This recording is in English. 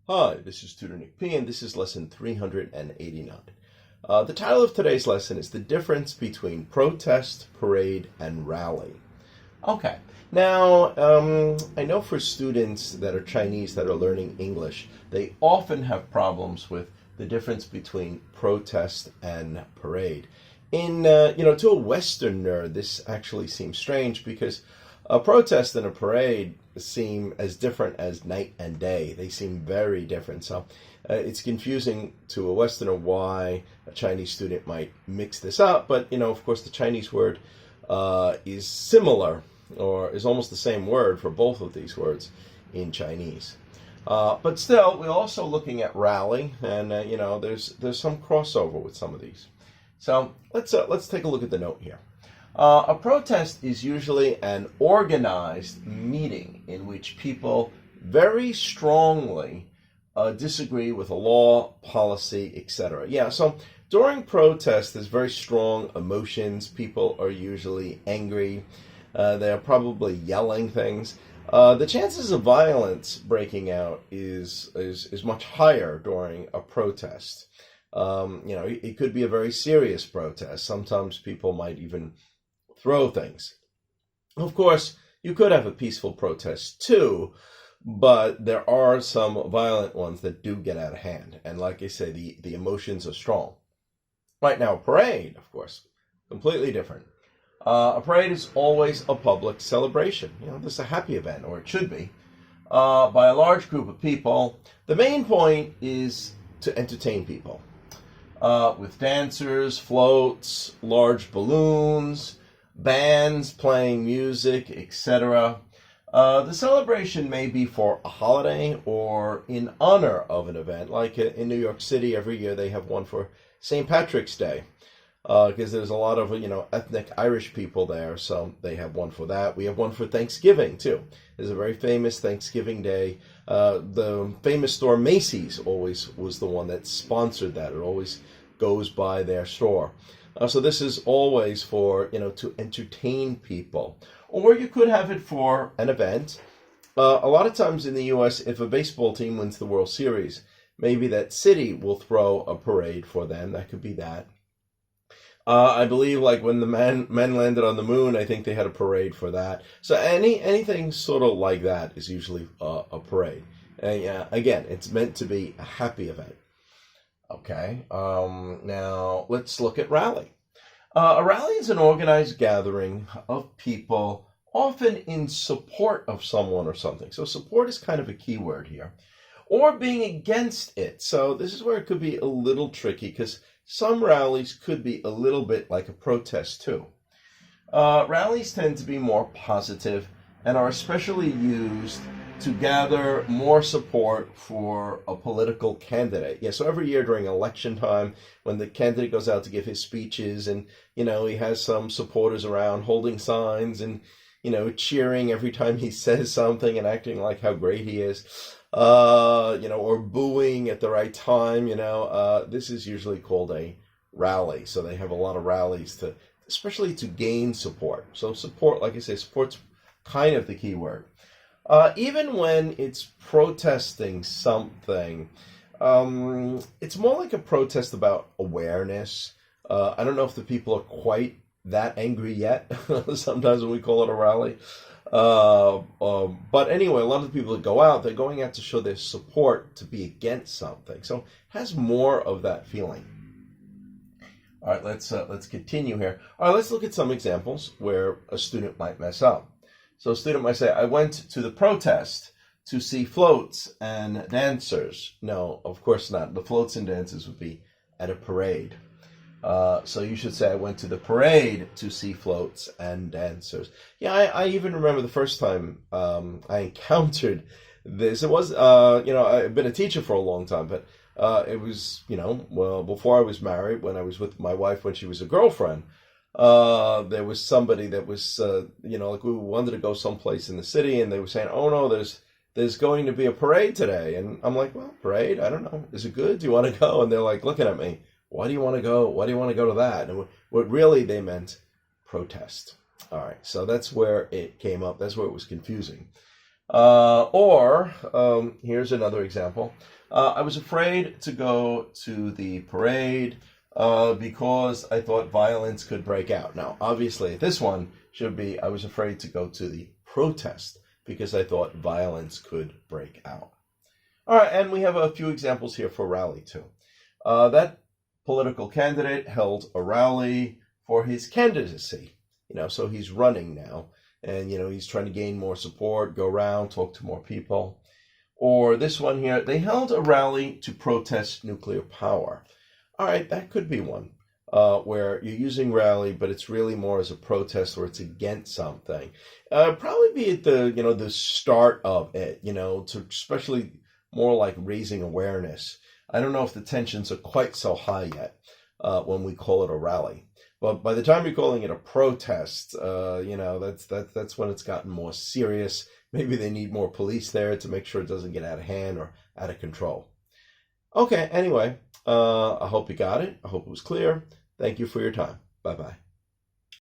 Hi, this is Tutor Nick P, and this is lesson 389. The title of today's lesson is The Difference Between Protest, Parade, and Rally. Okay, now, I know for students that are Chinese that are learning English, they often have problems with the difference between protest and parade. To a Westerner, this actually seems strange because a protest and a parade seem as different as night and day. They seem very different. So it's confusing to a Westerner why a Chinese student might mix this up. But, of course, the Chinese word is similar or is almost the same word for both of these words in Chinese. But still, we're also looking at rally, and, there's some crossover with some of these. So let's take a look at the note here. A protest is usually an organized meeting in which people very strongly disagree with a law, policy, etc. Yeah, so during protest, there's very strong emotions. People are usually angry. They're probably yelling things. The chances of violence breaking out is much higher during a protest. It could be a very serious protest. Sometimes people might even throw things. Of course, you could have a peaceful protest too, but there are some violent ones that do get out of hand. And like I say, the emotions are strong. Right now, a parade, of course, completely different. A parade is always a public celebration. This is a happy event, or it should be, by a large group of people. The main point is to entertain people with dancers, floats, large balloons, bands playing music, etc. The celebration may be for a holiday or in honor of an event. Like in New York City, every year they have one for St. Patrick's Day, because there's a lot of ethnic Irish people there, so they have one for that. We have one for Thanksgiving too. There's a very famous Thanksgiving Day. The famous store Macy's always was the one that sponsored that. It always goes by their store. So this is always for, to entertain people. Or you could have it for an event. A lot of times in the U.S., if a baseball team wins the World Series, maybe that city will throw a parade for them. That could be that. I believe like when the men landed on the moon, I think they had a parade for that. So anything sort of like that is usually a parade. And again, it's meant to be a happy event. Okay, now let's look at rally. A rally is an organized gathering of people, often in support of someone or something. So support is kind of a key word here. Or being against it. So this is where it could be a little tricky, because some rallies could be a little bit like a protest too. Rallies tend to be more positive and are especially used to gather more support for a political candidate. Yeah, so every year during election time, when the candidate goes out to give his speeches and, he has some supporters around holding signs and, cheering every time he says something and acting like how great he is, or booing at the right time, this is usually called a rally. So they have a lot of rallies especially to gain support. So support, like I say, support's kind of the key word. Even when it's protesting something, it's more like a protest about awareness. I don't know if the people are quite that angry yet, sometimes when we call it a rally. But anyway, a lot of the people that go out, they're going out to show their support to be against something. So it has more of that feeling. All right, let's continue here. All right, let's look at some examples where a student might mess up. So a student might say, I went to the protest to see floats and dancers. No, of course not. The floats and dancers would be at a parade. So you should say, I went to the parade to see floats and dancers. Yeah, I even remember the first time I encountered this. It was, I've been a teacher for a long time, but it was, before I was married, when I was with my wife when she was a girlfriend. There was somebody that was, like we wanted to go someplace in the city, and they were saying, oh no, there's going to be a parade today. And I'm like, well, parade? I don't know. Is it good? Do you want to go? And they're like looking at me, why do you want to go? Why do you want to go to that? And what really they meant, protest. All right. So that's where it came up. That's where it was confusing. Here's another example. I was afraid to go to the parade because I thought violence could break out. Now, obviously, this one should be I was afraid to go to the protest because I thought violence could break out. All right, and we have a few examples here for rally, too. That political candidate held a rally for his candidacy. So he's running now. And, he's trying to gain more support, go around, talk to more people. Or this one here, they held a rally to protest nuclear power. All right, that could be one where you're using rally, but it's really more as a protest or it's against something. Probably be at the start of it, to especially more like raising awareness. I don't know if the tensions are quite so high yet when we call it a rally. But by the time you're calling it a protest, that's when it's gotten more serious. Maybe they need more police there to make sure it doesn't get out of hand or out of control. Okay, anyway, I hope you got it. I hope it was clear. Thank you for your time. Bye-bye.